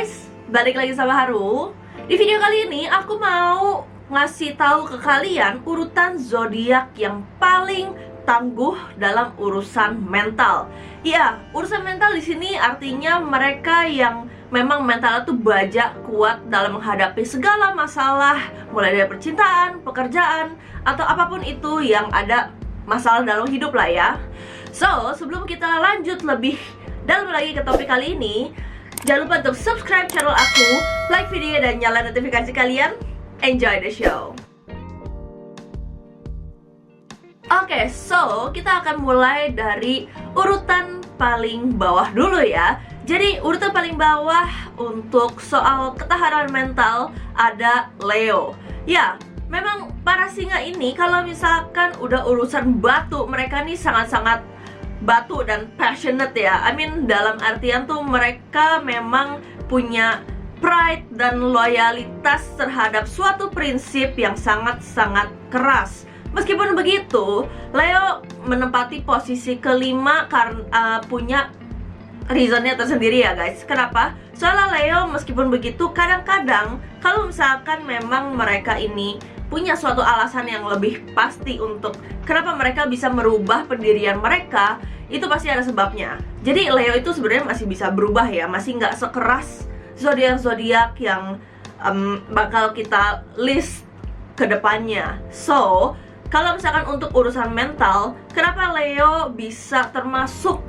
guys, balik lagi sama Haru. Di video kali ini aku mau ngasih tahu ke kalian urutan zodiak yang paling tangguh dalam urusan mental. Ya, urusan mental di sini artinya mereka yang memang mentalnya tuh baja kuat dalam menghadapi segala masalah, mulai dari percintaan, pekerjaan, atau apapun itu yang ada masalah dalam hidup lah ya. So, sebelum kita lanjut lebih dalam lagi ke topik kali ini, jangan lupa untuk subscribe channel aku, like video dan nyalain notifikasi kalian. Enjoy the show. Oke, so kita akan mulai dari urutan paling bawah dulu ya. Jadi urutan paling bawah untuk soal ketahanan mental ada Leo. Ya, memang para singa ini kalau misalkan udah urusan batu, mereka nih sangat-sangat batu dan passionate ya. Dalam artian tuh mereka memang punya pride dan loyalitas terhadap suatu prinsip yang sangat-sangat keras. Meskipun begitu, Leo menempati posisi kelima karena punya reasonnya tersendiri ya guys. Kenapa? Soalnya Leo meskipun begitu kadang-kadang kalau misalkan memang mereka ini punya suatu alasan yang lebih pasti untuk kenapa mereka bisa merubah pendirian mereka, itu pasti ada sebabnya. Jadi Leo itu sebenarnya masih bisa berubah ya, masih nggak sekeras zodiak-zodiak yang bakal kita list ke depannya. So, kalau misalkan untuk urusan mental, kenapa Leo bisa termasuk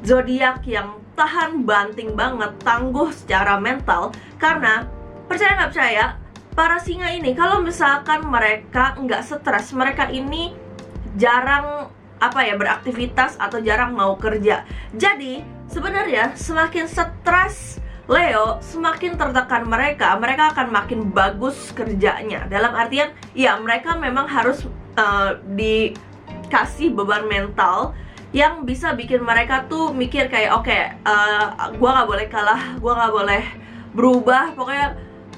zodiak yang tahan banting banget, tangguh secara mental? Karena percaya nggak percaya, para singa ini kalau misalkan mereka nggak stres, mereka ini jarang beraktivitas atau jarang mau kerja. Jadi sebenarnya semakin stres Leo, semakin tertekan mereka akan makin bagus kerjanya. Dalam artian, ya mereka memang harus dikasih beban mental yang bisa bikin mereka tuh mikir kayak gue gak boleh kalah, gue gak boleh berubah,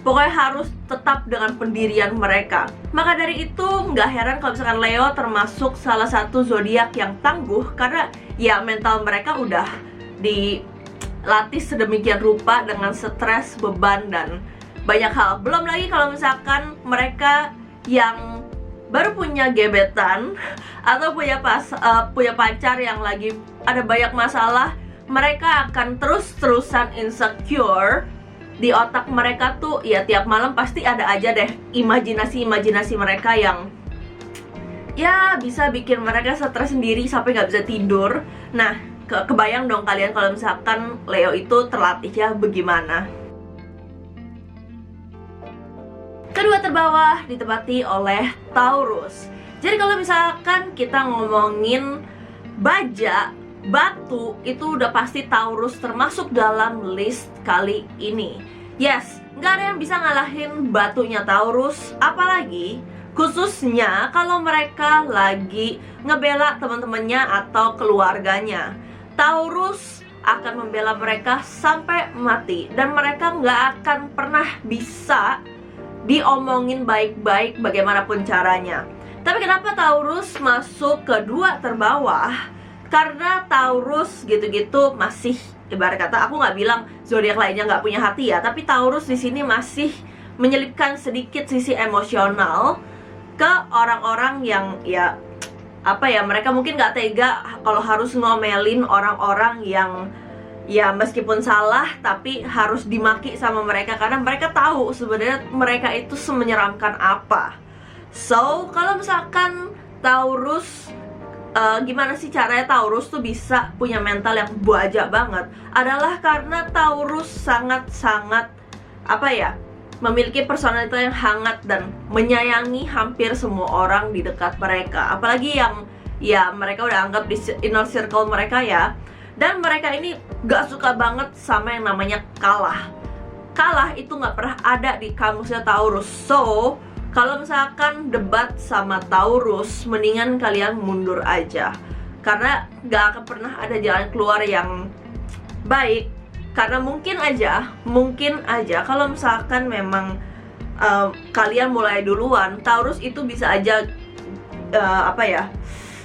pokoknya harus tetap dengan pendirian mereka. Maka dari itu nggak heran kalau misalkan Leo termasuk salah satu zodiak yang tangguh, karena ya mental mereka udah dilatih sedemikian rupa dengan stres, beban, dan banyak hal. Belum lagi kalau misalkan mereka yang baru punya gebetan atau punya pacar yang lagi ada banyak masalah, mereka akan terus-terusan insecure. Di otak mereka tuh ya tiap malam pasti ada aja deh imajinasi mereka yang ya bisa bikin mereka stres sendiri sampai nggak bisa tidur. Nah, kebayang dong kalian kalau misalkan Leo itu terlatihnya bagaimana. Kedua terbawah ditempati oleh Taurus. Jadi kalau misalkan kita ngomongin baja, batu, itu udah pasti Taurus termasuk dalam list kali ini. Yes, nggak ada yang bisa ngalahin batunya Taurus. Apalagi khususnya kalau mereka lagi ngebela teman-temannya atau keluarganya. Taurus akan membela mereka sampai mati, dan mereka nggak akan pernah bisa diomongin baik-baik bagaimanapun caranya. Tapi kenapa Taurus masuk kedua terbawah? Karena Taurus gitu-gitu masih, ibarat kata, aku nggak bilang zodiak lainnya nggak punya hati ya, tapi Taurus di sini masih menyelipkan sedikit sisi emosional ke orang-orang yang mereka mungkin nggak tega kalau harus ngomelin orang-orang yang ya meskipun salah tapi harus dimaki sama mereka, karena mereka tahu sebenarnya mereka itu semenyeramkan apa. So, kalau misalkan Taurus, gimana sih caranya Taurus tuh bisa punya mental yang baja banget? Adalah karena Taurus sangat-sangat memiliki personalita yang hangat dan menyayangi hampir semua orang di dekat mereka. Apalagi yang ya mereka udah anggap di inner circle mereka ya. Dan mereka ini gak suka banget sama yang namanya kalah. Kalah itu gak pernah ada di kamusnya Taurus. So, kalau misalkan debat sama Taurus, mendingan kalian mundur aja, karena gak akan pernah ada jalan keluar yang baik. Karena mungkin aja kalau misalkan memang kalian mulai duluan, Taurus itu bisa aja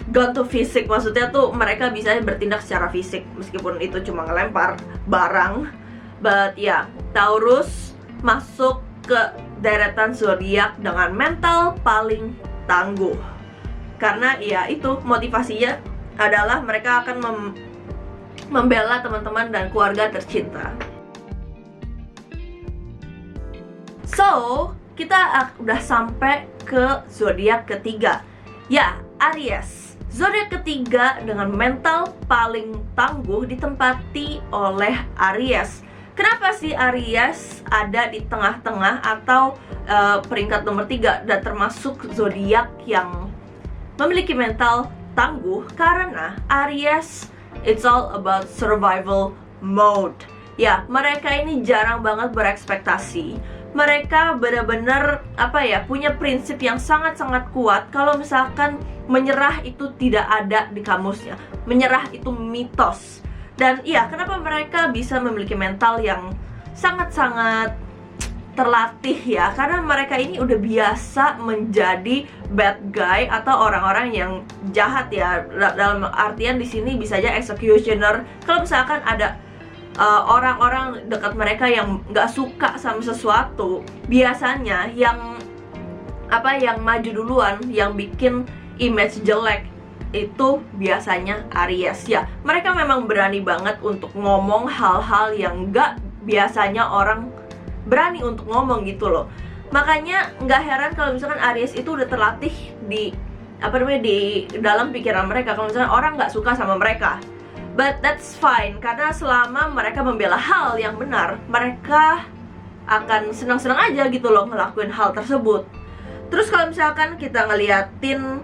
gone to fisik. Maksudnya tuh mereka bisa bertindak secara fisik, meskipun itu cuma ngelempar barang But ya, Taurus masuk ke deretan zodiak dengan mental paling tangguh. Karena ya itu motivasinya adalah mereka akan membela teman-teman dan keluarga tercinta. So, kita udah sampai ke zodiak ketiga. Ya, Aries. Zodiak ketiga dengan mental paling tangguh ditempati oleh Aries. Kenapa sih Aries ada di tengah-tengah atau peringkat nomor 3 dan termasuk zodiak yang memiliki mental tangguh? Karena Aries, it's all about survival mode. Ya, mereka ini jarang banget berekspektasi. Mereka benar-benar punya prinsip yang sangat-sangat kuat. Kalau misalkan menyerah itu tidak ada di kamusnya. Menyerah itu mitos. Dan iya, kenapa mereka bisa memiliki mental yang sangat-sangat terlatih ya? Karena mereka ini udah biasa menjadi bad guy atau orang-orang yang jahat ya. Dalam artian di sini bisa aja executioner. Kalau misalkan ada orang-orang dekat mereka yang nggak suka sama sesuatu, biasanya yang maju duluan, yang bikin image jelek itu biasanya Aries ya. Mereka memang berani banget untuk ngomong hal-hal yang nggak biasanya orang berani untuk ngomong gitu loh. Makanya nggak heran kalau misalkan Aries itu udah terlatih di di dalam pikiran mereka kalau misalkan orang nggak suka sama mereka. But that's fine, karena selama mereka membela hal yang benar, mereka akan senang-senang aja gitu loh ngelakuin hal tersebut. Terus kalau misalkan kita ngeliatin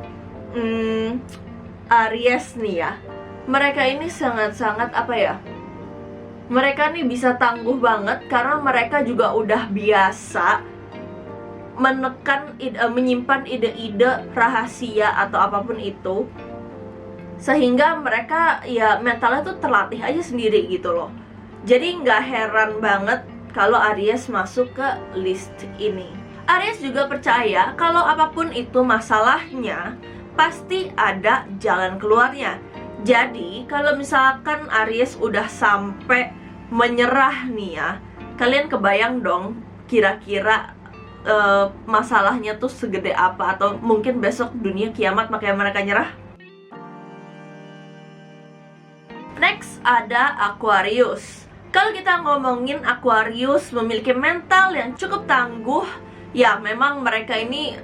Aries nih ya, mereka ini sangat-sangat mereka nih bisa tangguh banget karena mereka juga udah biasa menyimpan ide-ide rahasia atau apapun itu, sehingga mereka ya mentalnya tuh terlatih aja sendiri gitu loh. Jadi nggak heran banget kalau Aries masuk ke list ini. Aries juga percaya kalau apapun itu masalahnya pasti ada jalan keluarnya. Jadi kalau misalkan Aries udah sampai menyerah nih ya, kalian kebayang dong kira-kira masalahnya tuh segede apa, atau mungkin besok dunia kiamat makanya mereka nyerah. Next ada Aquarius. Kalau kita ngomongin Aquarius memiliki mental yang cukup tangguh, ya memang mereka ini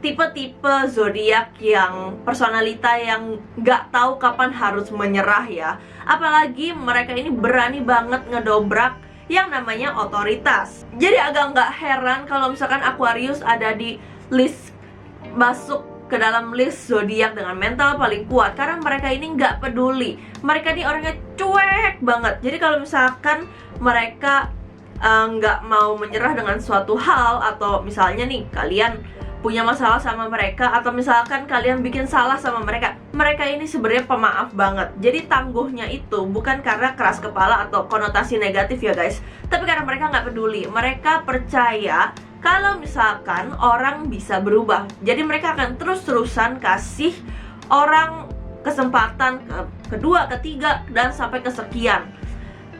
tipe-tipe zodiak yang personalita yang gak tahu kapan harus menyerah ya. Apalagi mereka ini berani banget ngedobrak yang namanya otoritas. Jadi agak gak heran kalau misalkan Aquarius ada di list, masuk ke dalam list zodiak dengan mental paling kuat, karena mereka ini nggak peduli. Mereka ini orangnya cuek banget. Jadi kalau misalkan mereka nggak mau menyerah dengan suatu hal, atau misalnya nih kalian punya masalah sama mereka, atau misalkan kalian bikin salah sama mereka, mereka ini sebenarnya pemaaf banget. Jadi tangguhnya itu bukan karena keras kepala atau konotasi negatif ya guys, tapi karena mereka nggak peduli. Mereka percaya kalau misalkan orang bisa berubah. Jadi mereka akan terus-terusan kasih orang kesempatan kedua, ketiga, dan sampai kesekian.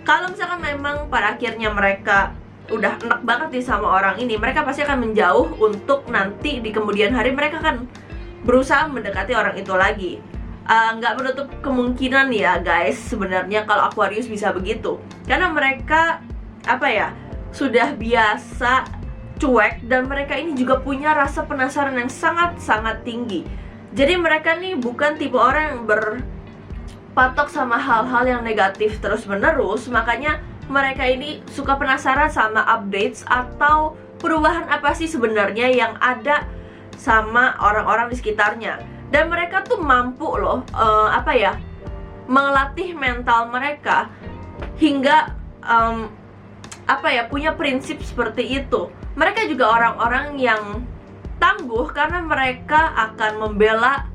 Kalau misalkan memang pada akhirnya mereka udah enak banget nih sama orang ini, mereka pasti akan menjauh untuk nanti di kemudian hari mereka akan berusaha mendekati orang itu lagi. Nggak menutup kemungkinan ya guys sebenarnya kalau Aquarius bisa begitu, karena mereka sudah biasa cuek, dan mereka ini juga punya rasa penasaran yang sangat-sangat tinggi. Jadi mereka nih bukan tipe orang yang berpatok sama hal-hal yang negatif terus-menerus. Makanya mereka ini suka penasaran sama updates atau perubahan apa sih sebenarnya yang ada sama orang-orang di sekitarnya. Dan mereka tuh mampu loh melatih mental mereka hingga punya prinsip seperti itu. Mereka juga orang-orang yang tangguh karena mereka akan membela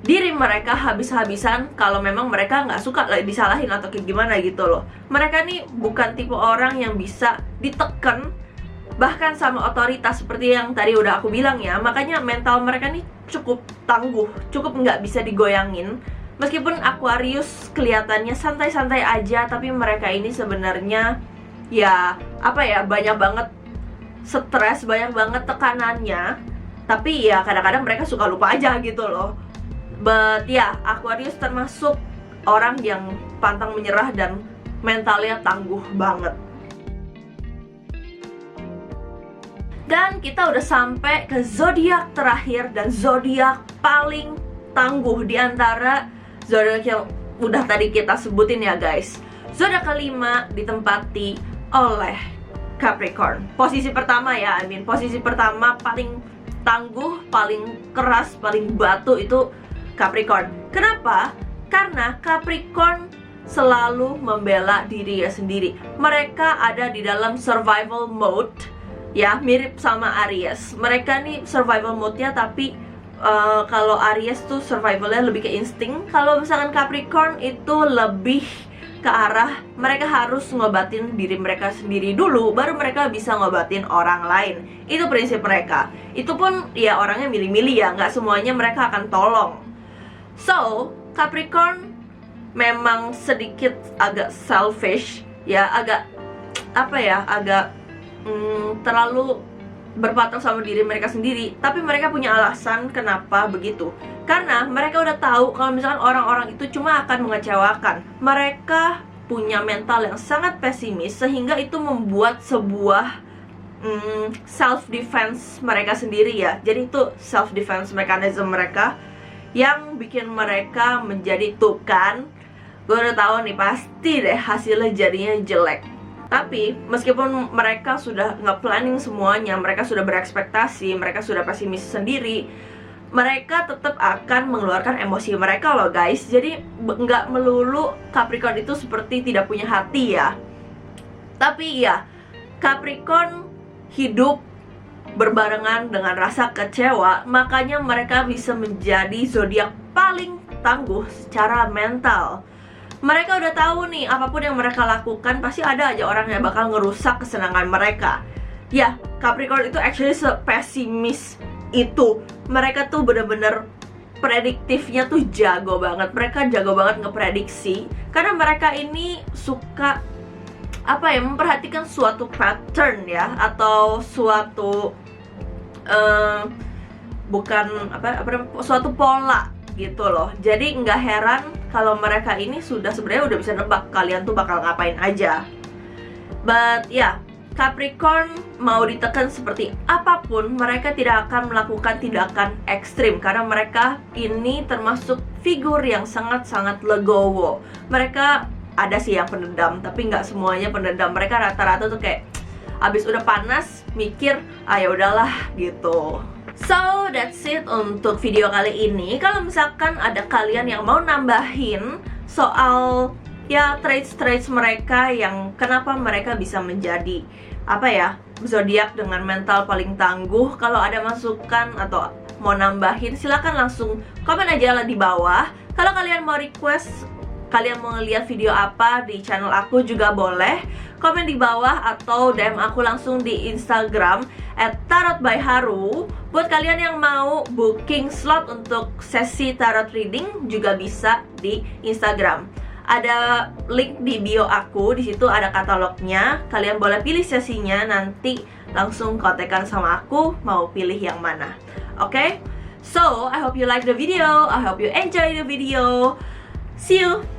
diri mereka habis-habisan kalau memang mereka nggak suka disalahin atau kayak gimana gitu loh. Mereka nih bukan tipe orang yang bisa ditekan bahkan sama otoritas seperti yang tadi udah aku bilang ya. Makanya mental mereka nih cukup tangguh, cukup nggak bisa digoyangin. Meskipun Aquarius kelihatannya santai-santai aja, tapi mereka ini sebenarnya ya apa ya, banyak banget stres, banyak banget tekanannya. Tapi ya kadang-kadang mereka suka lupa aja gitu loh. But ya, Aquarius termasuk orang yang pantang menyerah dan mentalnya tangguh banget. Dan kita udah sampai ke zodiak terakhir dan zodiak paling tangguh di antara zodiak yang udah tadi kita sebutin ya guys. Zodiak kelima ditempati oleh Capricorn. Posisi pertama ya, posisi pertama paling tangguh, paling keras, paling batu itu Capricorn. Kenapa? Karena Capricorn selalu membela dirinya sendiri. Mereka ada di dalam survival mode, ya, mirip sama Aries. Mereka nih survival mode-nya, tapi kalau Aries tuh survivalnya lebih ke insting. Kalau misalkan Capricorn itu lebih ke arah mereka harus ngobatin diri mereka sendiri dulu, baru mereka bisa ngobatin orang lain. Itu prinsip mereka. Itu pun ya orangnya milih-milih ya, nggak semuanya mereka akan tolong. So, Capricorn memang sedikit agak selfish, ya, agak apa ya, agak terlalu berpatok sama diri mereka sendiri. Tapi mereka punya alasan kenapa begitu. Karena mereka udah tahu kalau misalkan orang-orang itu cuma akan mengecewakan. Mereka punya mental yang sangat pesimis, sehingga itu membuat sebuah self defense mereka sendiri ya. Jadi itu self defense mechanism mereka yang bikin mereka menjadi tukan. Gue udah tahu nih pasti deh hasilnya jadinya jelek. Tapi meskipun mereka sudah nge-planning semuanya, mereka sudah berekspektasi, mereka sudah pesimis sendiri, mereka tetap akan mengeluarkan emosi mereka loh guys. Jadi nggak melulu Capricorn itu seperti tidak punya hati ya. Tapi ya, Capricorn hidup berbarengan dengan rasa kecewa, makanya mereka bisa menjadi zodiak paling tangguh secara mental. Mereka udah tahu nih, apapun yang mereka lakukan pasti ada aja orang yang bakal ngerusak kesenangan mereka. Ya, Capricorn itu actually sepesimis itu. Mereka tuh bener-bener prediktifnya tuh jago banget. Mereka jago banget ngeprediksi, karena mereka ini suka apa ya, memperhatikan suatu pattern ya, atau suatu suatu pola gitu loh. Jadi nggak heran kalau mereka ini sebenarnya udah bisa nebak kalian tuh bakal ngapain aja. But ya, Capricorn mau ditekan seperti apapun, mereka tidak akan melakukan tindakan ekstrim, karena mereka ini termasuk figur yang sangat-sangat legowo. Mereka ada sih yang pendendam, tapi nggak semuanya pendendam. Mereka rata-rata tuh kayak abis udah panas mikir, ya udahlah gitu. So, that's it untuk video kali ini. Kalau misalkan ada kalian yang mau nambahin soal ya traits-traits mereka yang kenapa mereka bisa menjadi apa ya, zodiak dengan mental paling tangguh, kalau ada masukan atau mau nambahin, silakan langsung komen aja lah di bawah. Kalau kalian mau request, kalian mau ngeliat video apa di channel aku juga boleh komen di bawah, atau DM aku langsung di Instagram @tarotbyharu. Buat kalian yang mau booking slot untuk sesi tarot reading juga bisa di Instagram. Ada link di bio aku, di situ ada katalognya. Kalian boleh pilih sesinya, nanti langsung kontekan sama aku mau pilih yang mana. Oke? So, I hope you like the video. I hope you enjoy the video. See you!